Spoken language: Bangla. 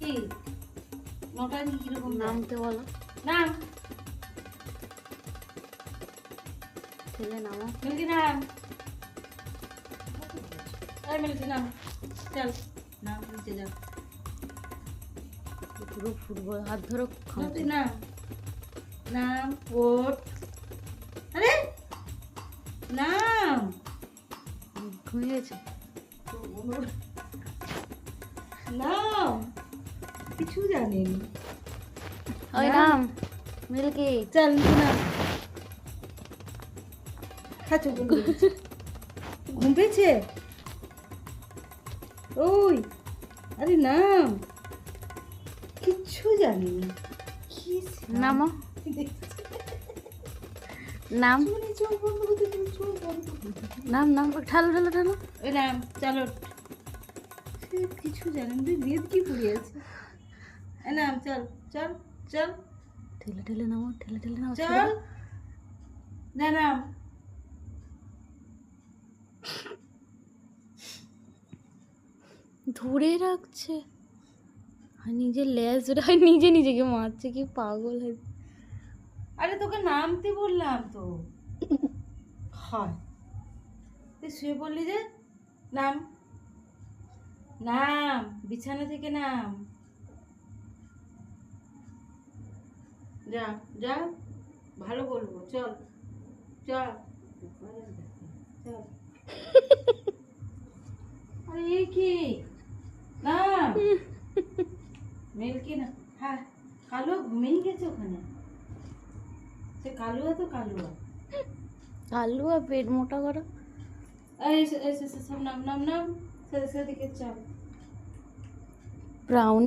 কি নটাঙ্কি কিরকম নামতে বলো। নাম ছেলে নামো। মিল্কি নাম এই মিল্কি নাম চল নাম নিচে যা পুরো ফুটবল হাত ধরো মিল্কি নাম নাম ওট আরে নাম ঘুমিয়েছে। নাম কিছু জানেনি ওই নাম মিল্কি। চল মিল্কি নাম খাচ্ছো ঘুম পেয়েছে ওই আরে নাম কিচ্ছু জানিনি কি নামো। নাম চোখ বন্ধ করতে তুমি চোখ বন্ধ করতে নাম নাম ঠালো ঠালো ঠালো। ওই নাম চলো সে কিছু জানেন তুই বেদ কি পড়ে আছে এই নাম চল চল চল ঠেলে ঠেলে নামো ঠেলে ঠেলে নামো। চল না নাম ধরে রাখছে আর নিজের লেজ ধরে আর নিজে নিজেকে মারছে। কি পাগল হয়েছে। আরে তোকে নামতে বললাম তো হয় তুই শুয়ে পড়লি যে নাম নাম বিছানা থেকে নাম যা যা ভালো বলবো চল চল চল আরে এ কি নাম মিল্কি না হ্যাঁ কালু ঘুমিয়ে গেছে ওখানে সে কালুয়া তো কালুয়া আলু আর পেট মোটা করো। এই সব নাম নাম নাম সেদিকে চল ব্রাউন